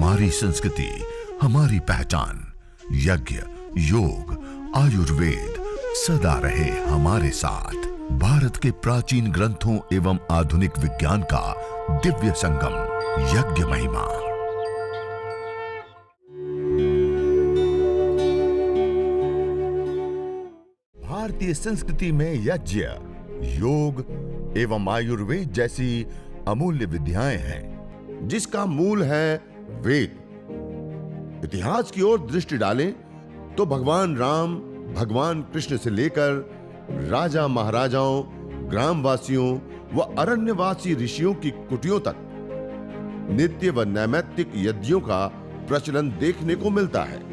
हमारी संस्कृति, हमारी पहचान। यज्ञ, योग, आयुर्वेद सदा रहे हमारे साथ। भारत के प्राचीन ग्रंथों एवं आधुनिक विज्ञान का दिव्य संगम, यज्ञ महिमा। भारतीय संस्कृति में यज्ञ, योग एवं आयुर्वेद जैसी अमूल्य विद्याएं हैं, जिसका मूल है वेद। इतिहास की ओर दृष्टि डालें तो भगवान राम, भगवान कृष्ण से लेकर राजा महाराजाओं, ग्रामवासियों व अरण्यवासी ऋषियों की कुटियों तक नित्य व नैमित्तिक यज्ञों का प्रचलन देखने को मिलता है।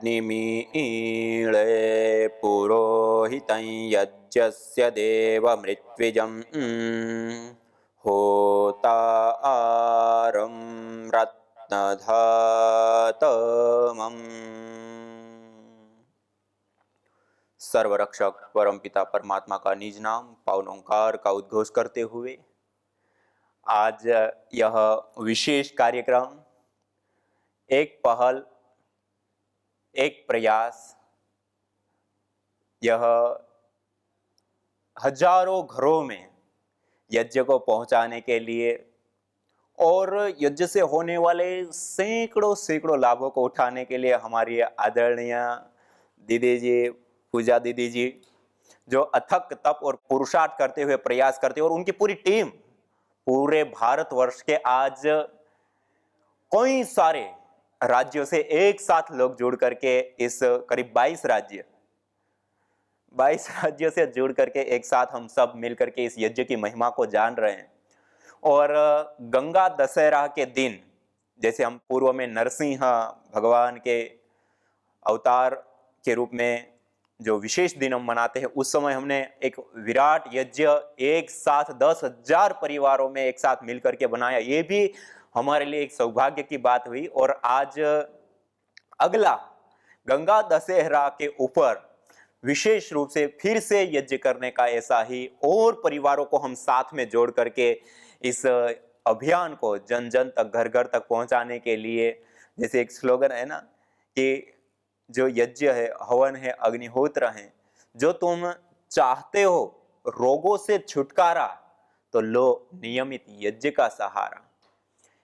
अग्निमीळे पुरोहितं यज्ञस्य देवमृत्विजं होतारं रत्नधातमम्। सर्वरक्षक परमपिता परमात्मा का निज नाम पावन ओंकार का उद्घोष करते हुए आज यह विशेष कार्यक्रम, एक पहल, एक प्रयास, यह हजारों घरों में यज्ञ को पहुंचाने के लिए और यज्ञ से होने वाले सैकड़ों लाभों को उठाने के लिए हमारी आदरणीय दीदी जी, पूजा दीदी जी, जो अथक तप और पुरुषार्थ करते हुए प्रयास करते हैं, और उनकी पूरी टीम पूरे भारतवर्ष के आज कई सारे राज्यों से एक साथ लोग जुड़ करके इस करीब 22 राज्यों से जुड़ करके एक साथ हम सब मिल करके इस यज्ञ की महिमा को जान रहे हैं। और गंगा दशहरा के दिन, जैसे हम पूर्व में नरसिंह भगवान के अवतार के रूप में जो विशेष दिन हम मनाते हैं, उस समय हमने एक विराट यज्ञ एक साथ 10,000 परिवारों में एक साथ मिल करके बनाया। ये भी हमारे लिए एक सौभाग्य की बात हुई। और आज अगला गंगा दशहरा के ऊपर विशेष रूप से फिर से यज्ञ करने का ऐसा ही, और परिवारों को हम साथ में जोड़ करके इस अभियान को जन जन तक, घर घर तक पहुंचाने के लिए, जैसे एक स्लोगन है ना कि जो यज्ञ है, हवन है, अग्निहोत्र है, जो तुम चाहते हो रोगों से छुटकारा, तो लो नियमित यज्ञ का सहारा।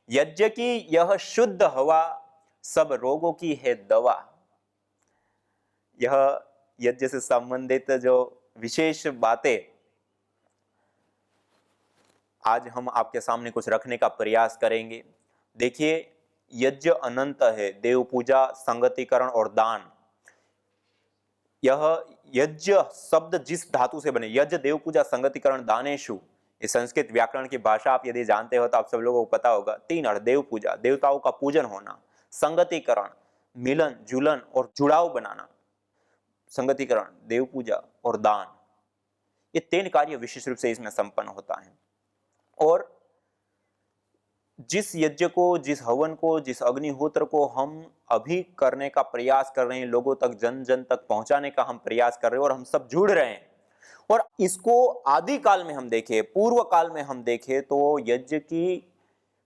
यज्ञ की यह शुद्ध हवा सब रोगों की है दवा। यह यज्ञ से संबंधित जो विशेष बातें आज हम आपके सामने कुछ रखने का प्रयास करेंगे। देखिए, यज्ञ अनंत है, देव पूजा, संगतिकरण और दान। यह यज्ञ शब्द जिस धातु से बने, यज्ञ, देव पूजा, संगतिकरण, दानेषु, ये संस्कृत व्याकरण की भाषा आप यदि जानते हो तो आप सब लोगों को पता होगा। 3 अर्थ: देव पूजा, देवताओं का पूजन होना; संगतिकरण, मिलन जुलन और जुड़ाव बनाना; संगतिकरण, देव पूजा और दान, ये 3 कार्य विशेष रूप से इसमें संपन्न होता है। और जिस यज्ञ को, जिस हवन को, जिस अग्निहोत्र को हम अभी करने का प्रयास कर रहे हैं, लोगों तक, जन जन तक पहुंचाने का हम प्रयास कर रहे हैं, और हम सब जुड़ रहे हैं, और इसको आदि काल में हम देखें, पूर्व काल में हम देखें, तो यज्ञ की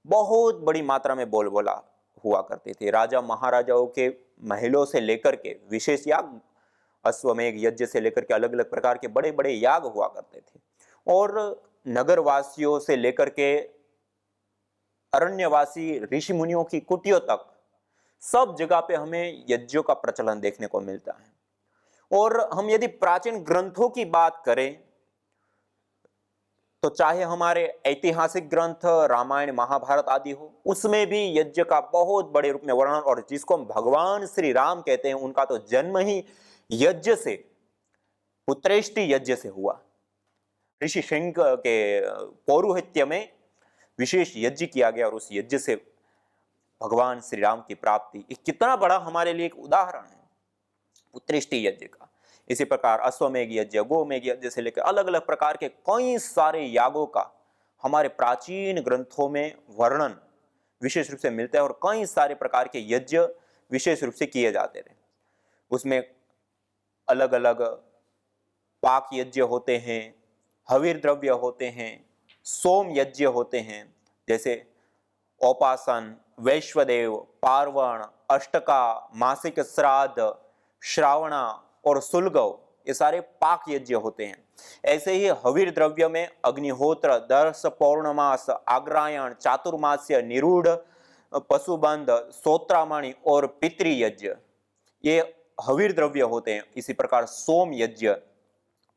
बहुत बड़ी मात्रा में बोलबाला हुआ करते थे। राजा महाराजाओं के महलों से लेकर के विशेष याग, अश्वमेध यज्ञ से लेकर के अलग अलग प्रकार के बड़े बड़े याग हुआ करते थे। और नगरवासियों से लेकर के अरण्यवासी ऋषि मुनियों की कुटियों तक सब जगह पे हमें यज्ञों का प्रचलन देखने को मिलता है। और हम यदि प्राचीन ग्रंथों की बात करें तो चाहे हमारे ऐतिहासिक ग्रंथ रामायण, महाभारत आदि हो, उसमें भी यज्ञ का बहुत बड़े रूप में वर्णन, और जिसको हम भगवान श्री राम कहते हैं, उनका तो जन्म ही यज्ञ से, पुत्रेष्टि यज्ञ से हुआ। ऋषि शृंग के पौरोहित्य में विशेष यज्ञ किया गया, और उस यज्ञ से भगवान श्री राम की प्राप्ति। ये कितना बड़ा हमारे लिए एक उदाहरण है पुत्रेष्टि यज्ञ का। इसी प्रकार अश्वमेध यज्ञ, गोमेध यज्ञ से लेकर अलग अलग प्रकार के कई सारे यागों का हमारे प्राचीन ग्रंथों में वर्णन विशेष रूप से मिलते हैं और कई सारे प्रकार के यज्ञ विशेष रूप से किए जाते रहे। उसमें अलग अलग पाक यज्ञ होते हैं, हविर द्रव्य होते हैं, सोम यज्ञ होते हैं, जैसे औपासन, वैश्वदेव, पार्वण, अष्टका, मासिक श्राद्ध, श्रावणा और सुलगव, ये सारे पाक यज्ञ होते हैं। ऐसे ही हविर द्रव्य में अग्निहोत्र, दर्श पौर्णमास, आग्रायण, चातुर्मास्य, निरूढ़, पशुबंध, सोत्रामणि और पितृ यज्ञ, ये हविर द्रव्य होते हैं। इसी प्रकार सोम यज्ञ,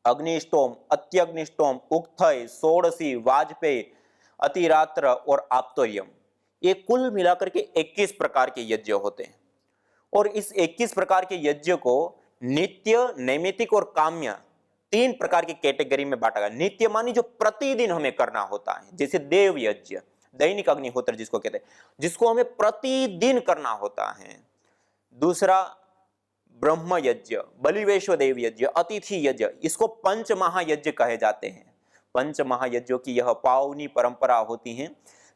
अग्निष्टोम, अत्यग्निष्टोम, उक्थय, षोडशी, वाजपेयी, अतिरात्र और आप्तोयम, ये कुल मिलाकर के 21 प्रकार के यज्ञ होते हैं। और इस 21 प्रकार के यज्ञ को नित्य, नैमित्तिक और काम्य 3 प्रकार की कैटेगरी में बांटा गया। नित्य मानी जो प्रतिदिन हमें करना होता है, जैसे देव यज्ञ, दैनिक अग्निहोत्र जिसको कहते हैं, जिसको हमें प्रतिदिन करना होता है। दूसरा ब्रह्म यज्ञ, बलिवेश्व देव यज्ञ, अतिथि यज्ञ, इसको पंच महायज्ञ कहे जाते हैं। पंच महायज्ञों की यह पावनी परंपरा होती है,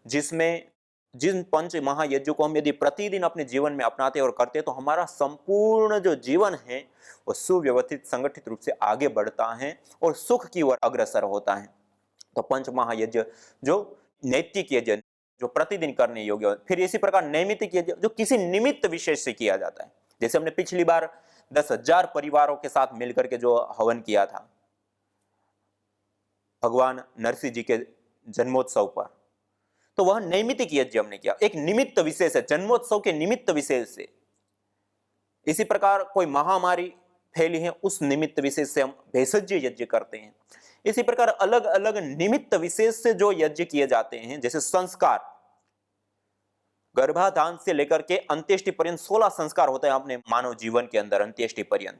जिसमें जिन पंच महायज्ञों को हम यदि प्रतिदिन अपने जीवन में अपनाते और करते हैं तो हमारा संपूर्ण जो जीवन है वो सुव्यवस्थित, संगठित रूप से आगे बढ़ता है और सुख की ओर अग्रसर होता है। तो पंच महायज्ञ जो नैतिक यज्ञ, जो प्रतिदिन करने योग्य। फिर इसी प्रकार नैमित्तिक यज्ञ जो किसी निमित्त विशेष से किया जाता है, जैसे हमने पिछली बार 10,000 परिवारों के साथ मिलकर के जो हवन किया था भगवान नरसिंह जी के जन्मोत्सव पर, तो वह नैमित्तिक यज्ञ हमने किया, एक निमित्त विशेष है, जन्मोत्सव के निमित्त विशेष से। इसी प्रकार कोई महामारी फैली है, उस निमित्त विशेष से हम भेषज यज्ञ करते हैं। इसी प्रकार अलग अलग निमित्त विशेष से जो यज्ञ किए जाते हैं, जैसे संस्कार, गर्भाधान से लेकर के अंत्येष्टि पर्यंत 16 संस्कार होते हैं अपने मानव जीवन के अंदर, अंत्येष्टि पर्यंत।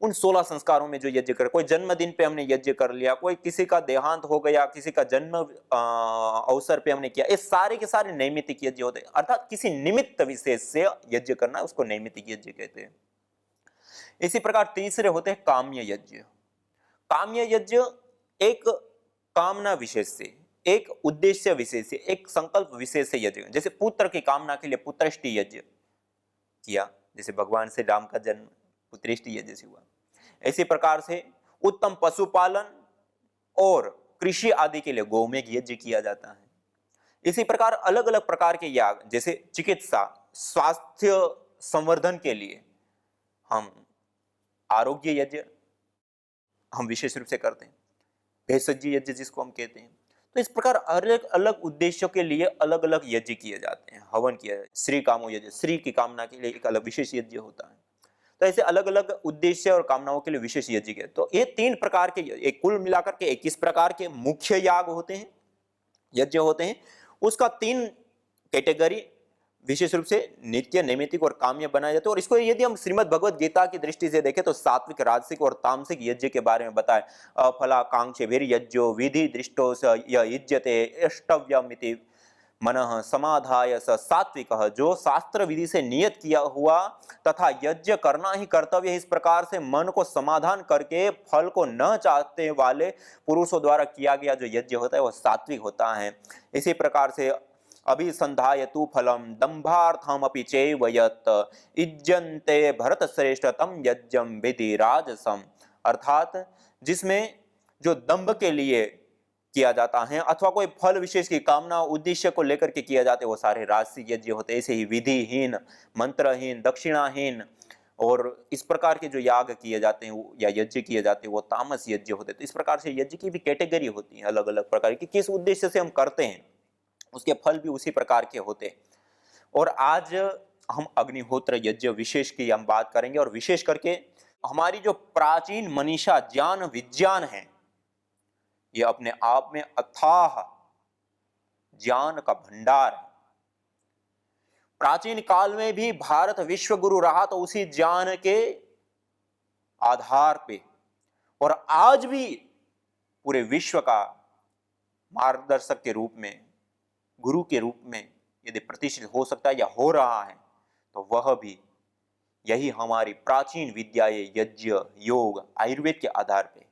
उन 16 संस्कारों में जो यज्ञ कर, कोई जन्मदिन पे हमने यज्ञ कर लिया, कोई किसी का देहांत हो गया, किसी का जन्म अवसर पे हमने किया, ये सारे के सारे नैमित्तिक यज्ञ होते हैं। अर्थात किसी निमित्त विशेष से यज्ञ करना, उसको नैमित्तिक यज्ञ कहते हैं। इसी प्रकार तीसरे होते हैं काम्य यज्ञ। काम्य यज्ञ एक कामना विशेष से, एक उद्देश्य विशेष से, एक संकल्प विशेष से यज्ञ, जैसे पुत्र की कामना के लिए पुत्रष्टि यज्ञ किया, जैसे भगवान से राम का जन्म पुत्रष्टि यज्ञ से हुआ। इसी प्रकार से उत्तम पशुपालन और कृषि आदि के लिए गोमेघ यज्ञ किया जाता है। इसी प्रकार अलग अलग प्रकार के याग, जैसे चिकित्सा, स्वास्थ्य संवर्धन के लिए हम आरोग्य यज्ञ हम विशेष रूप से करते हैं, भेषज यज्ञ जिसको हम कहते हैं। तो इस प्रकार अलग अलग उद्देश्यों के लिए अलग अलग यज्ञ किए जाते हैं, हवन किया जाता है। श्री कामो यज्ञ, श्री की कामना के लिए एक अलग विशेष यज्ञ होता है। तो ऐसे अलग अलग उद्देश्य और कामनाओं के लिए विशेष यज्ञ के, तो ये 3 प्रकार के, एक कुल मिलाकर के 21 प्रकार के मुख्य याग होते हैं, यज्ञ होते हैं। उसका 3 कैटेगरी विशेष रूप से नित्य, नैमित्तिक और काम्य बनाए जाते हैं। और इसको यदि हम श्रीमद् भगवद गीता की दृष्टि से देखें तो सात्विक, राजसिक और तामसिक यज्ञ के बारे में बताए। अफलाकांक्षे वीर्यज्ञो विधि दृष्टो स युज्यते अष्टव्यमिति मनः समाधाय स सात्विकः, जो शास्त्र विधि से नियत किया हुआ तथा यज्ञ करना ही कर्तव्य है, इस प्रकार से मन को समाधान करके फल को न चाहते वाले पुरुषों द्वारा किया गया जो यज्ञ होता है वह सात्विक होता है। इसी प्रकार से अभिसंधाय तु फलम दंभार्थमपि चैव यत् इज्जन्ते भरत श्रेष्ठ तम यज्ञम विधि राजसम, अर्थात जिसमें जो दंभ के लिए किया जाता है अथवा कोई फल विशेष की कामना उद्देश्य को लेकर के किया जाते हैं वो सारे राजसिक यज्ञ होते हैं। ऐसे ही विधिहीन, मंत्रहीन, दक्षिणाहीन और इस प्रकार के जो याग किए जाते हैं या यज्ञ किए जाते हैं वो तामस यज्ञ होते हैं। तो इस प्रकार से यज्ञ की भी कैटेगरी होती है अलग अलग प्रकार की, किस उद्देश्य से हम करते हैं उसके फल भी उसी प्रकार के होते हैं। और आज हम अग्निहोत्र यज्ञ विशेष की हम बात करेंगे, और विशेष करके हमारी जो प्राचीन मनीषा ज्ञान विज्ञान है ये अपने आप में अथाह ज्ञान का भंडार है। प्राचीन काल में भी भारत विश्व गुरु रहा तो उसी ज्ञान के आधार पे, और आज भी पूरे विश्व का मार्गदर्शक के रूप में, गुरु के रूप में यदि प्रतिष्ठित हो सकता है या हो रहा है तो वह भी यही हमारी प्राचीन विद्याएं, यज्ञ, योग, आयुर्वेद के आधार पे।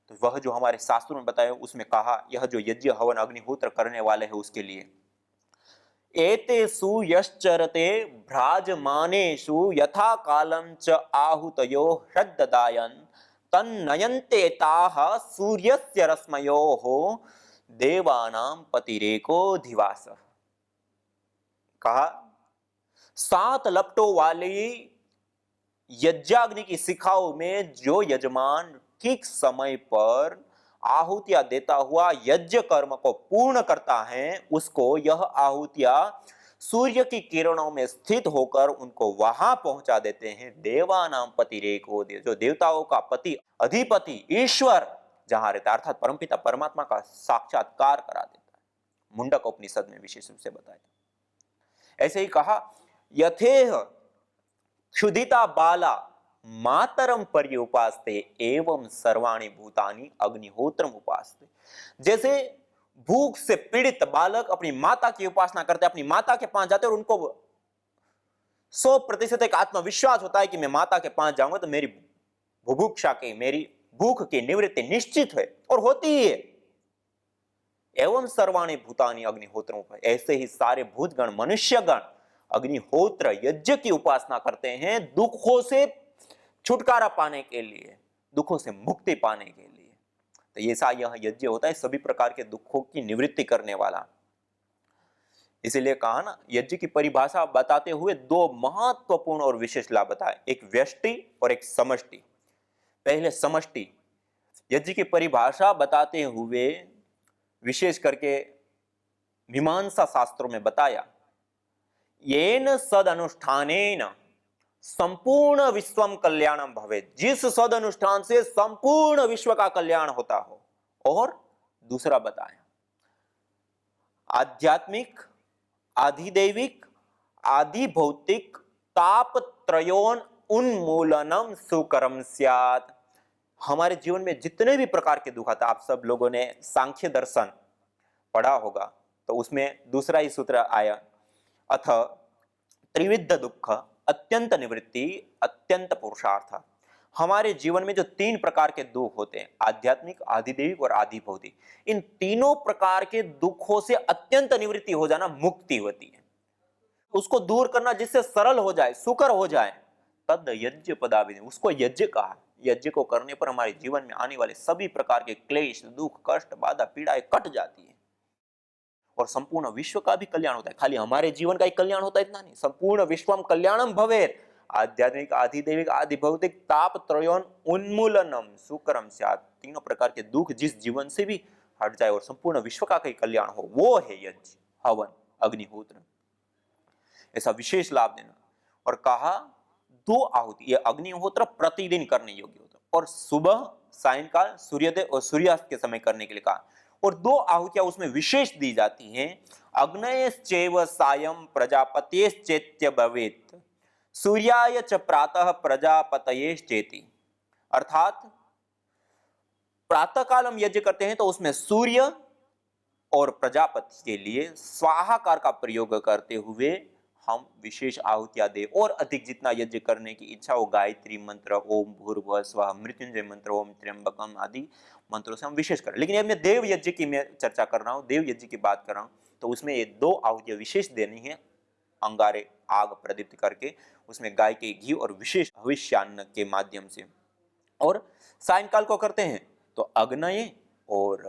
तो वह जो हमारे शास्त्रों में बताया उसमें कहा यह जो यज्ञ हवन अग्निहोत्र करने वाले हैं उसके लिए एतेषु यश्चरते भ्राजमानेषु यथा कालं च आहुतयो ह्रद्ददायन् तन्नयन्ते ताः सूर्यस्य रश्मयोः देवानां पतिरेको धिवासः। कहा 7 लपटों वाली यज्ञाग्नि की शिखाओं में जो यजमान ठीक समय पर आहुतियां देता हुआ यज्ञ कर्म को पूर्ण करता है उसको यह आहुतियां सूर्य की किरणों में स्थित होकर उनको वहां पहुंचा देते हैं देवानाम पतिरेको देव, जो देवताओं का पति अधिपति ईश्वर जहां रहता है अर्थात परमपिता परमात्मा का साक्षात्कार करा देता है। मुंडक उपनिषद में विशेष रूप से बताया। ऐसे ही कहा यथेह क्षुधिता बाला मातरम पर्युपास्ते एवं सर्वाणि भूतानि अग्निहोत्रम उपास्ते। जैसे भूख से पीड़ित बालक अपनी माता की उपासना करते हैं, अपनी माता के पास जाते हैं और उनको 100% एक आत्मविश्वास होता है कि मैं माता के पास जाऊंगा तो मेरी बुभुक्षा की मेरी भूख की निवृत्ति निश्चित है और होती ही है। एवं सर्वाणि भूतानि अग्निहोत्रम उपास्ते, ऐसे ही सारे भूतगण मनुष्यगण अग्निहोत्र यज्ञ की उपासना करते हैं दुखों से छुटकारा पाने के लिए, दुखों से मुक्ति पाने के लिए। तो ऐसा यह यज्ञ होता है सभी प्रकार के दुखों की निवृत्ति करने वाला। इसीलिए कहा ना यज्ञ की परिभाषा बताते हुए 2 महत्वपूर्ण और विशेष लाभ बताए, एक व्यष्टि और एक समष्टि। पहले समष्टि यज्ञ की परिभाषा बताते हुए विशेष करके मीमांसा शास्त्रों में बताया येन सद अनुष्ठानेन संपूर्ण विश्वम कल्याणम भवेत्, जिस सद अनुष्ठान से संपूर्ण विश्व का कल्याण होता हो। और दूसरा बताया आध्यात्मिक आधिदैविक आदि भौतिक ताप त्रयोन उन्मूलनम सुकरम स्यात्। हमारे जीवन में जितने भी प्रकार के दुख आते, आप सब लोगों ने सांख्य दर्शन पढ़ा होगा तो उसमें दूसरा ही सूत्र आया अथ त्रिविध दुख अत्यंत निवृत्ति अत्यंत पुरुषार्थ। हमारे जीवन में जो 3 प्रकार के दुख होते हैं आध्यात्मिक आधिदैविक और आदि भौतिक, इन तीनों प्रकार के दुखों से अत्यंत निवृत्ति हो जाना मुक्ति होती है। उसको दूर करना जिससे सरल हो जाए सुकर हो जाए तद यज्ञ पदाविधि, उसको यज्ञ कहा। यज्ञ को करने पर हमारे जीवन में आने वाले सभी प्रकार के क्लेश दुख कष्ट बाधा पीड़ाएं कट जाती है और संपूर्ण विश्व का भी कल्याण होता है। खाली हमारे जीवन का ही कल्याण होता है इतना नहीं, संपूर्ण विश्वम कल्याणम भवेत्, आध्यात्मिक आधिदैविक आदि भौतिक ताप त्रयोन उन्मूलनम सुकरम स्यात्। तीनों प्रकार के दुख जिस जीवन से भी हट जाए और संपूर्ण विश्व का कहीं कल्याण हो वो है यज्ञ हवन अग्निहोत्र। ऐसा विशेष लाभ देना। और कहा 2 आहुति, ये अग्निहोत्र प्रतिदिन करने योग्य होता और सुबह सायंकाल सूर्योदय और सूर्यास्त के समय करने के लिए कहा। और 2 आहुतियां उसमें विशेष दी जाती हैं अग्नयश्चैव सायं प्रजापतेश्चेत्य भवेत् सूर्याय च प्रातः प्रजापतयेश्चेति। अर्थात प्रातः काल हम यज्ञ करते हैं तो उसमें सूर्य और प्रजापति के लिए स्वाहाकार का प्रयोग करते हुए हम विशेष आहुतियां दे और अधिक जितना यज्ञ करने की इच्छा हो गायत्री मंत्र ओम भूर्भुवः स्वः मृत्युंजय मंत्र ओम त्र्यंबकम आदि मंत्रों से हम विशेष करें। लेकिन अब मैं देव यज्ञ की मैं चर्चा कर रहा हूं, देव यज्ञ की बात कर रहा हूं तो उसमें ये 2 आहुतियां विशेष देनी है अंगारे आग प्रदीप्त करके उसमें गाय के घी और विशेष भविष्यान्न के माध्यम से। और सायंकाल को करते हैं तो अग्नये और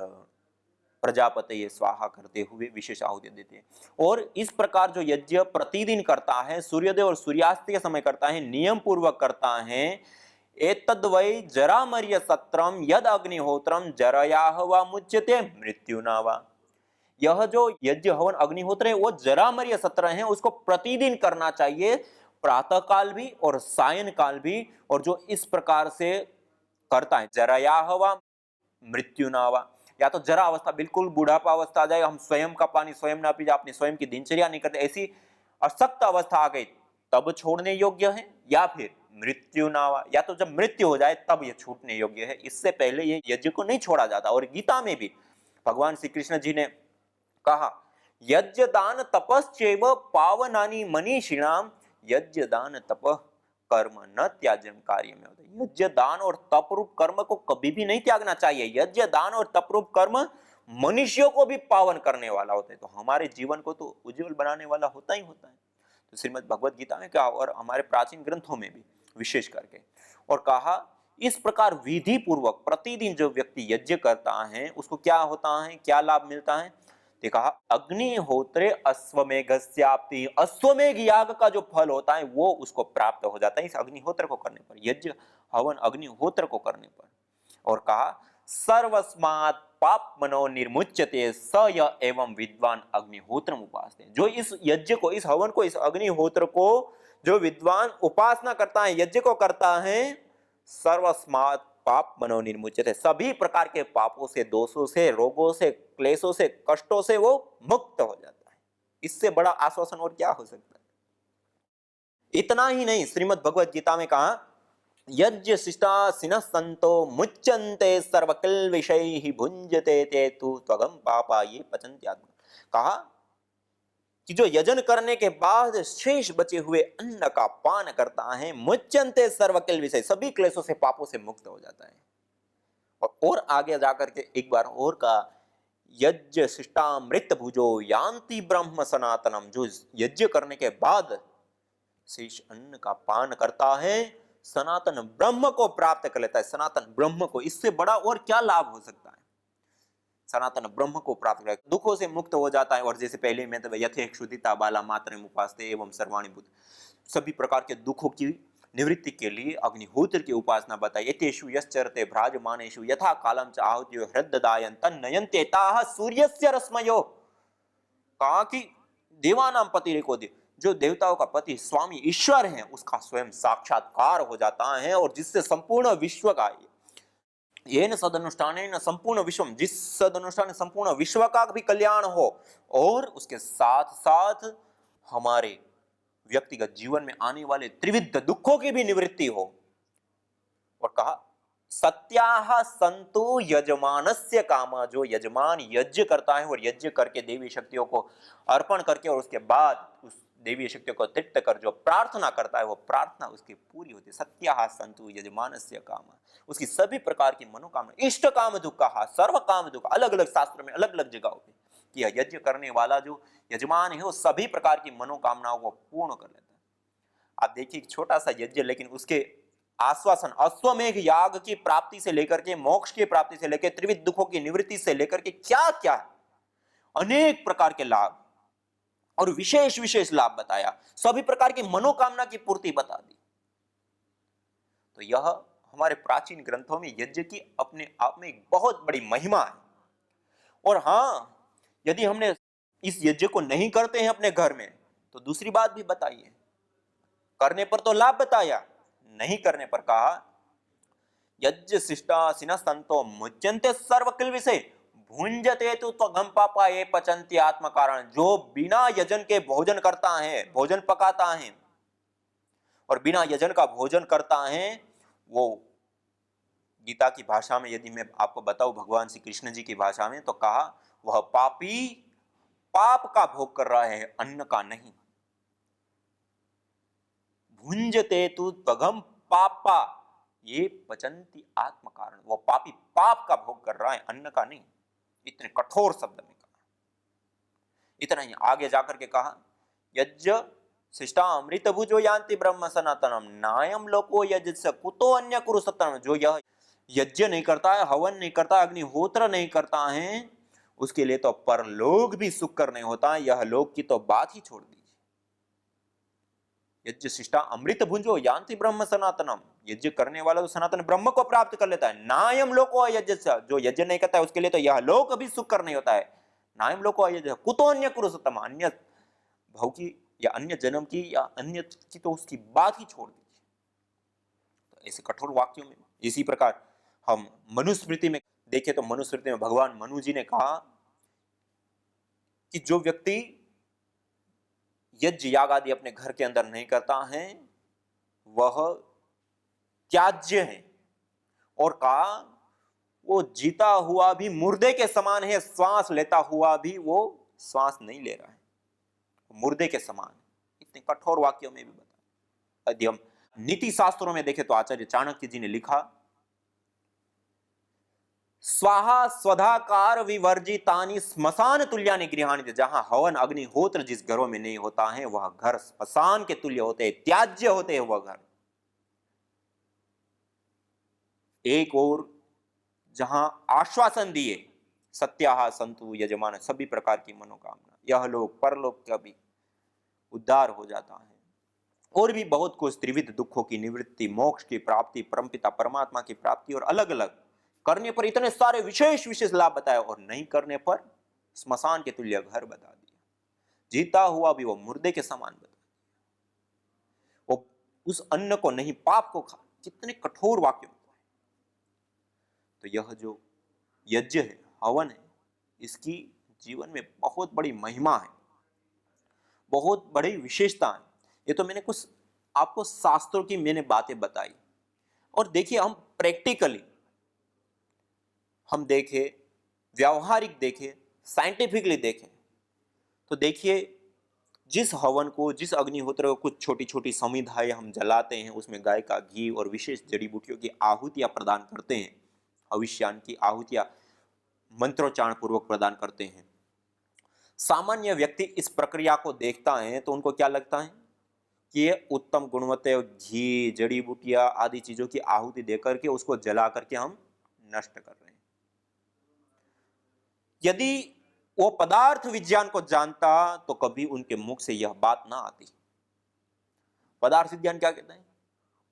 प्रजापति स्वाहा करते हुए विशेष आहुति देते हैं। और इस प्रकार जो यज्ञ प्रतिदिन करता है सूर्योदय और सूर्यास्त के समय करता है नियम पूर्वक करता है एतद्वै जरामर्य सत्रम यद अग्निहोत्रम जरयाह वा मुच्यते मृत्युना वा। यह जो यज्ञ हवन अग्निहोत्र है वो जरामर्य सत्र है, उसको प्रतिदिन करना चाहिए प्रातः काल भी और सायं काल भी। और जो इस प्रकार से करता है जरयाह वा मृत्युना वा, या तो जरा अवस्था बिल्कुल बुढ़ापा अवस्था आ जाए हम स्वयं का पानी स्वयं ना पी जाए अपनी स्वयं की दिनचर्या नहीं करते ऐसी अशक्त अवस्था आ गई तब छोड़ने योग्य है, या फिर मृत्यु ना हुआ या तो जब मृत्यु हो जाए तब ये छूटने योग्य है। इससे पहले ये यज्ञ को नहीं छोड़ा जाता। और गीता में भी भगवान श्री कृष्ण जी ने कहा यज्ञ दान तपश्चैव पावनानि मनीषिणाम यज्ञ दान तप कर्म न त्याज्यम कार्य में होता है। यज्ञ दान और तप रूप कर्म को कभी भी नहीं त्यागना चाहिए। यज्ञ दान और तप रूप कर्म मनुष्यों को भी पावन करने वाला होता है, तो हमारे जीवन को तो उज्जवल बनाने वाला होता ही होता है। तो श्रीमद् भगवत गीता में क्या, और हमारे प्राचीन ग्रंथों में भी विशेष करके, और कहा इस प्रकार विधि पूर्वक प्रतिदिन जो व्यक्ति यज्ञ करता है उसको क्या होता है, क्या लाभ मिलता है। तो कहा अग्निहोत्रे अश्वमेघस्याप्ति, अश्वमेघ याग का जो फल होता है वो उसको प्राप्त हो जाता है इस अग्निहोत्र को करने पर, यज्ञ हवन अग्निहोत्र को करने पर। और कहा सर्वस्मात् पाप मनो निर्मुच्यते स य एवं विद्वान अग्निहोत्रम उपासते, जो इस यज्ञ को, इस हवन को, इस अग्निहोत्र को जो विद्वान उपासना करता है, यज्ञ को करता है, सर्वस्मात् पाप मनो निर्मुच्यते, सभी प्रकार के पापों से, दोषों से, रोगों से, क्लेशों से, कष्टों से वो मुक्त हो जाता है। इससे बड़ा आश्वासन और क्या हो सकता है। इतना ही नहीं, श्रीमद् भगवत गीता में कहा यज्ञ शिष्टा सिनः संतो मुच्यन्ते सर्वकिल विषयैः भुञ्जते ते तु त्वगम पापा ये पचन्त्यात्मा। कहा कि जो यजन करने के बाद शेष बचे हुए अन्न का पान करता है, मुच्यन्ते सर्वकिल विषय, सभी क्लेशों से, पापों से मुक्त हो जाता है। और आगे जाकर के एक बार और कहा यज्ञ शिष्टामृत भुजो यान्ति ब्रह्म सनातनम, जो यज्ञ करने के बाद शेष अन्न का पान करता है सनातन ब्रह्म को प्राप्त कर लेता है, सनातन ब्रह्म को। इससे बड़ा और क्या लाभ हो सकता है। सनातन ब्रह्म को प्राप्त कर, दुखों से मुक्त हो जाता है। और जैसे पहले में तो यथे क्षुधिता बाला मात्र उपासते एवं सर्वाणि भूत, सभी प्रकार के दुखों की निवृत्ति के लिए अग्निहोत्र की उपासना बताई। एतेषु यश्चरते भ्राजमानेषु यथा कालम च आहुत्यो हृददायन तन्नयन्ते ताः सूर्यस्य रश्मयो। कहा कि देवानाम पतिरेको देव, जो देवताओं का पति स्वामी ईश्वर है उसका स्वयं साक्षात्कार हो जाता है, और जिससे संपूर्ण विश्व का, येन सदनुष्ठानेन संपूर्ण विश्वम, जिस सदनुष्ठान संपूर्ण विश्व का भी कल्याण हो, और उसके साथ साथ हमारे व्यक्तिगत जीवन में आने वाले त्रिविध दुखों की भी निवृत्ति हो। और कहा सत्याह संतो यजमानस्य कामा, जो यजमान यज्ञ करता है और यज्ञ करके देवी शक्तियों को अर्पण करके और उसके बाद उस देवी शक्तियों को तृप्त कर जो प्रार्थना करता है वो प्रार्थना उसकी पूरी होती है। सत्याह संतो यजमानस्य कामा, उसकी सभी प्रकार की मनोकामना, इष्ट काम दुखा, सर्व काम दुख, अलग अलग शास्त्र में अलग अलग जगहों पे कि यज्ञ करने वाला जो यजमान है वो सभी प्रकार की मनोकामनाओं को पूर्ण कर लेता है। आप देखिए छोटा सा यज्ञ, लेकिन उसके आश्वासन, अश्वमेघ याग की प्राप्ति से लेकर के मोक्ष की प्राप्ति से लेकर त्रिविध दुखों की निवृत्ति से लेकर के क्या क्या अनेक प्रकार के लाभ और विशेष विशेष लाभ बताया, सभी प्रकार की मनोकामना की पूर्ति बता दी। तो यह हमारे प्राचीन ग्रंथों में यज्ञ की अपने आप में एक बहुत बड़ी महिमा है। और हां, यदि हमने इस यज्ञ को नहीं करते हैं अपने घर में तो दूसरी बात भी बताइए। करने पर तो लाभ बताया, नहीं करने पर कहा यज्ञ शिष्टा सिनः संतो मुच्यन्ते सर्वकिल विषय भुंजते तो त्वघम पापा ये पचन्ति आत्म कारण, जो बिना यजन के भोजन करता है, भोजन पकाता है और बिना यजन का भोजन करता है, वो गीता की भाषा में यदि मैं आपको बताऊं, भगवान श्री कृष्ण जी की भाषा में, तो कहा वह पापी पाप का भोग कर रहा है, अन्न का नहीं। भुंजते तु त्वघम पापा ये पचन्ति आत्म कारण, वो पापी पाप का भोग कर रहा है, अन्न का नहीं। इतने कठोर शब्द में कहा। इतना ही आगे जाकर के कहा यज्ञ शिष्टा अमृत भुजो यान्ति ब्रह्म सनातनम नायम लोको यज्ञ कुतो अन्य कुरु सत्तम, जो यह यज्ञ नहीं करता है, हवन नहीं करता, अग्निहोत्र नहीं करता है, उसके लिए तो परलोक भी सुख करने होता है, यह लोक की तो बात ही छोड़ दीजिए। यज्ञ शिष्टा अमृत भुंजो यान्ति ब्रह्म सनातनम, यज्ञ करने वाला तो सनातन ब्रह्म को प्राप्त कर लेता है। नायम लोको यज्ञ, जो यज्ञ नहीं करता है उसके लिए तो यह लोक भी सुख करने होता है। नायम लोको यज्ञ कुतो अन्य कुरु सत्तम, अन्य भव की या अन्य जन्म की या अन्य की तो उसकी बात ही छोड़ दीजिए। तो ऐसे कठोर वाक्यों में, इसी प्रकार हम मनुस्मृति में देखें तो मनुस्मृति में भगवान मनु जी ने कहा कि जो व्यक्ति यज्ञ याग आदि अपने घर के अंदर नहीं करता है वह त्याज्य है, और कहा वो जीता हुआ भी मुर्दे के समान है, श्वास लेता हुआ भी वो श्वास नहीं ले रहा है, मुर्दे के समान। इतने कठोर वाक्यों में भी बताया। यदि हम नीति शास्त्रों में देखें तो आचार्य चाणक्य जी ने लिखा, स्वाहा स्वधाकार विवर्जितानि स्मशान तुल्यानि गृहाणि, जहां हवन अग्निहोत्र जिस घरों में नहीं होता है वह घर स्मशान के तुल्य होते हैं, त्याज्य होते हैं वह घर। एक और जहां आश्वासन दिए, सत्याह संतु यजमान, सभी प्रकार की मनोकामना, यह लोग परलोक का भी उद्धार हो जाता है, और भी बहुत कुछ, त्रिविध दुखों की निवृत्ति, मोक्ष की प्राप्ति, परमपिता परमात्मा की प्राप्ति, और अलग अलग करने पर इतने सारे विशेष विशेष लाभ बताए, और नहीं करने पर स्मशान के तुल्य घर बता दिया, जीता हुआ भी वो मुर्दे के समान बता दिया, वो उस अन्न को नहीं पाप को खा। कितने कठोर वाक्य। तो यह जो यज्ञ है, हवन है, इसकी जीवन में बहुत बड़ी महिमा है, बहुत बड़ी विशेषता है। ये तो मैंने कुछ आपको शास्त्रों की मैंने बातें बताई, और देखिए हम प्रैक्टिकली हम देखें, व्यावहारिक देखें, साइंटिफिकली देखें, तो देखिए जिस हवन को, जिस अग्निहोत्र को कुछ छोटी छोटी समिधाएं हम जलाते हैं, उसमें गाय का घी और विशेष जड़ी बूटियों की आहुतियां प्रदान करते हैं, हविष्यान की आहुतियां मंत्रोच्चारण पूर्वक प्रदान करते हैं। सामान्य व्यक्ति इस प्रक्रिया को देखता है तो उनको क्या लगता है कि ये उत्तम गुणवत्ता घी, जड़ी बूटियां आदि चीजों की आहुति देकर के उसको जला करके हम नष्ट कर रहे हैं। यदि वो पदार्थ विज्ञान को जानता तो कभी उनके मुख से यह बात ना आती। पदार्थ विज्ञान क्या कहता है?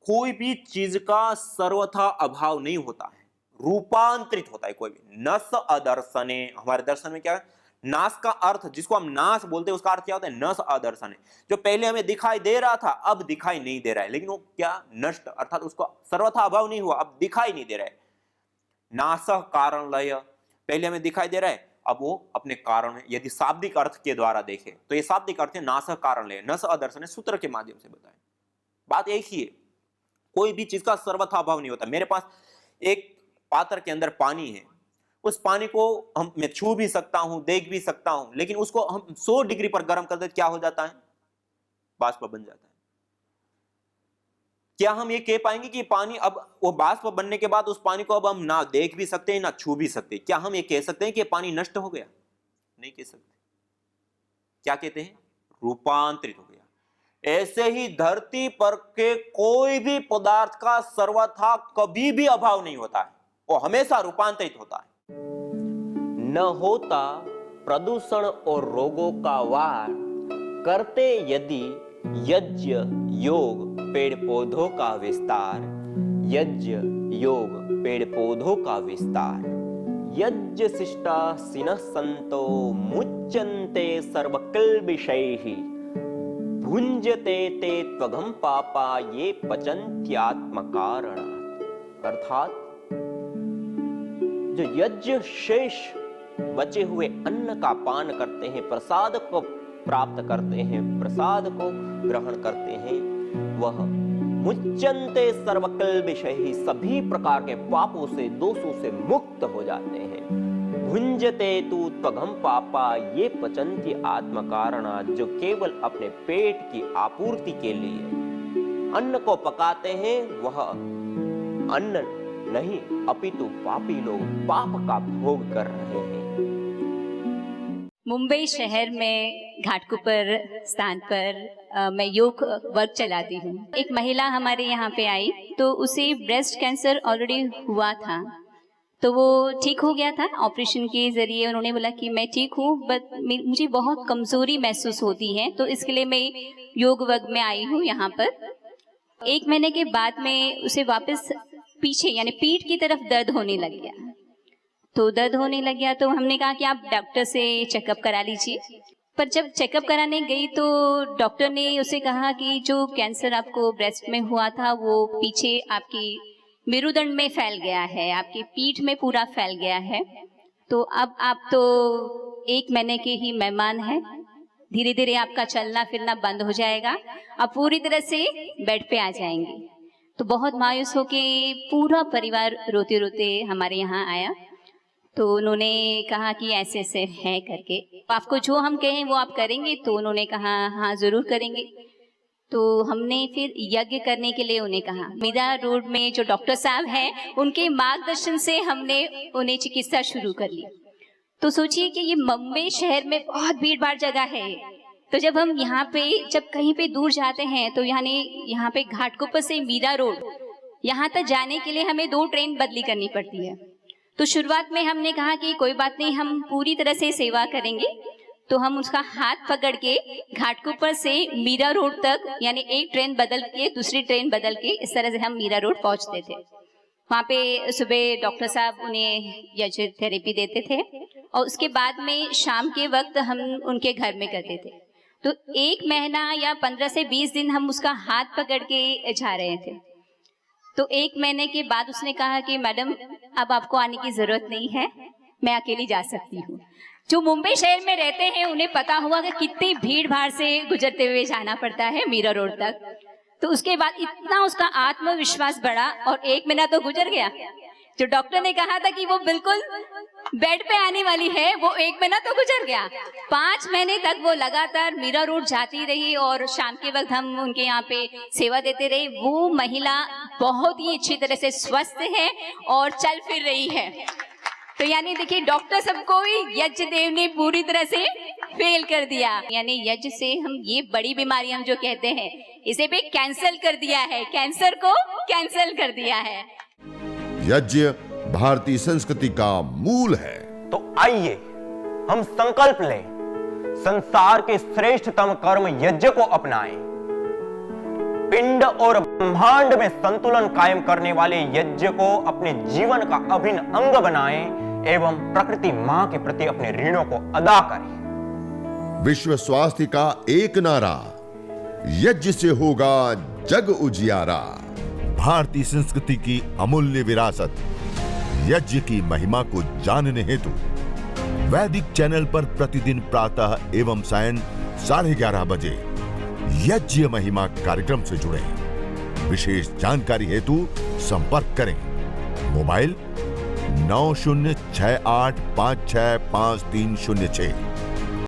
कोई भी चीज का सर्वथा अभाव नहीं होता है, रूपांतरित होता है कोई भी। नस अदर्शने, हमारे दर्शन में क्या है? नाश का अर्थ, जिसको हम नाश बोलते हैं, उसका अर्थ क्या होता है? नस अदर्शने। जो पहले हमें दिखाई दे रहा था अब दिखाई नहीं दे रहा है, लेकिन वो क्या? नष्ट, अर्थात उसका सर्वथा अभाव नहीं हुआ, अब दिखाई नहीं दे रहा है। नाश कारण लय, पहले हमें दिखाई दे रहा है, अब वो अपने कारण है। यदि शाब्दिक अर्थ के द्वारा देखें तो ये शाब्दिक अर्थ है नाश कारण लय, नस अदर्शन, सूत्र के माध्यम से बताएं। बात एक ही है, कोई भी चीज का सर्वथा अभाव नहीं होता। मेरे पास एक पात्र के अंदर पानी है, उस पानी को मैं छू भी सकता हूं, देख भी सकता हूं, लेकिन उसको हम 100 डिग्री पर गर्म कर देते, क्या हो जाता है? बाष्प बन जाता है। क्या हम ये कह पाएंगे कि पानी, अब वो बाष्प बनने के बाद उस पानी को अब हम ना देख भी सकते हैं ना छू भी सकते? क्या हम ये कह सकते हैं कि पानी नष्ट हो गया? नहीं कह सकते। क्या कहते हैं? रूपांतरित हो गया। ऐसे ही धरती पर के कोई भी पदार्थ का सर्वथा कभी भी अभाव नहीं होता है, वो हमेशा रूपांतरित होता है। न होता प्रदूषण और रोगों का वार, करते यदि यज्ञ योग पेड़ पौधों का विस्तार, यज्ञ योग पेड़ पौधों का विस्तार। यज्ञ शिष्टा सिनः संतो मुच्यन्ते सर्वकिल्बिषैः, भुंजते ते त्वघं पापा ये पचन्त्यात्मकारणात्। अर्थात जो यज्ञ शेष बचे हुए अन्न का पान करते हैं, प्रसाद को प्राप्त करते हैं, प्रसाद को ग्रहण करते हैं, वह मुच्यन्ते सर्वकिल्बिषैः, सभी प्रकार के पापों से, दोषों से मुक्त हो जाते हैं। भुंजते तु त्वघं पापा ये पचन्ति आत्मकारणात्, जो केवल अपने पेट की आपूर्ति के लिए अन्न को पकाते हैं, वह अन्न नहीं अपितु पापी लोग पाप का भोग कर रहे हैं। मुंबई शहर में घाटकोपर स्थान पर मैं योग वर्क चलाती हूँ। एक महिला हमारे यहाँ पे आई तो उसे ब्रेस्ट कैंसर ऑलरेडी हुआ था, तो वो ठीक हो गया था ऑपरेशन के जरिए। उन्होंने बोला कि मैं ठीक हूँ, बट मुझे बहुत कमजोरी महसूस होती है, तो इसके लिए मैं योग वर्क में आई हूँ यहाँ पर। 1 महीने के बाद में उसे वापस पीछे यानी पीठ की तरफ दर्द होने लग गया। तो दर्द होने लग गया तो हमने कहा कि आप डॉक्टर से चेकअप करा लीजिए। पर जब चेकअप कराने गई तो डॉक्टर ने उसे कहा कि जो कैंसर आपको ब्रेस्ट में हुआ था वो पीछे आपकी मेरुदंड में फैल गया है, आपकी पीठ में पूरा फैल गया है, तो अब आप तो 1 महीने के ही मेहमान हैं, धीरे धीरे आपका चलना फिरना बंद हो जाएगा, आप पूरी तरह से बेड पे आ जाएंगे। तो बहुत मायूस होके पूरा परिवार रोते रोते हमारे यहाँ आया। तो उन्होंने कहा कि ऐसे ऐसे है करके, आपको जो हम कहें वो आप करेंगे? तो उन्होंने कहा हाँ ज़रूर करेंगे। तो हमने फिर यज्ञ करने के लिए उन्हें कहा। मीरा रोड में जो डॉक्टर साहब हैं उनके मार्गदर्शन से हमने उन्हें चिकित्सा शुरू कर ली। तो सोचिए कि ये मुंबई शहर में बहुत भीड़ भाड़ जगह है, तो जब हम यहाँ पे जब कहीं पे दूर जाते हैं तो यहाँ पे घाटकोपर से मीरा रोड यहाँ तक जाने के लिए हमें 2 ट्रेन बदली करनी पड़ती है। तो शुरुआत में हमने कहा कि कोई बात नहीं, हम पूरी तरह से सेवा करेंगे। तो हम उसका हाथ पकड़ के घाटकोपर से मीरा रोड तक यानी एक ट्रेन बदल के दूसरी ट्रेन बदल के इस तरह से हम मीरा रोड पहुंचते थे। वहाँ पे सुबह डॉक्टर साहब उन्हें यज्ञ थेरेपी देते थे और उसके बाद में शाम के वक्त हम उनके घर में करते थे। तो 1 महीना या 15 से 20 दिन हम उसका हाथ पकड़ के जा रहे थे। तो 1 महीने के बाद उसने कहा कि मैडम अब आपको आने की जरूरत नहीं है, मैं अकेली जा सकती हूँ। जो मुंबई शहर में रहते हैं उन्हें पता हुआ कि कितनी भीड़ भाड़ से गुजरते हुए जाना पड़ता है मीरा रोड तक। तो उसके बाद इतना उसका आत्मविश्वास बढ़ा और 1 महीना तो गुजर गया। जो डॉक्टर ने कहा था कि वो बिल्कुल बेड पे आने वाली है, वो 1 महीना तो गुजर गया। 5 महीने तक वो लगातार मीरा रोड जाती रही और शाम के वक्त हम उनके यहाँ पे सेवा देते रहे। वो महिला बहुत ही अच्छी तरह से स्वस्थ है और चल फिर रही है। तो यानी देखिए डॉक्टर सबको यज्ञ देव ने पूरी तरह से फेल कर दिया। यानी यज्ञ से हम ये बड़ी बीमारी हम जो कहते हैं इसे भी कैंसिल कर दिया है, कैंसर को कैंसिल कर दिया है। यज्ञ भारतीय संस्कृति का मूल है। तो आइए हम संकल्प लें, संसार के श्रेष्ठतम कर्म यज्ञ को अपनाएं। पिंड और ब्रह्मांड में संतुलन कायम करने वाले यज्ञ को अपने जीवन का अभिन्न अंग बनाएं एवं प्रकृति मां के प्रति अपने ऋणों को अदा करें। विश्व स्वास्थ्य का एक नारा, यज्ञ से होगा जग उजियारा। भारतीय संस्कृति की अमूल्य विरासत यज्ञ की महिमा को जानने हेतु वैदिक चैनल पर प्रतिदिन प्रातः एवं सायं 11:30 बजे यज्ञ महिमा कार्यक्रम से जुड़े। विशेष जानकारी हेतु संपर्क करें। मोबाइल 9068565306।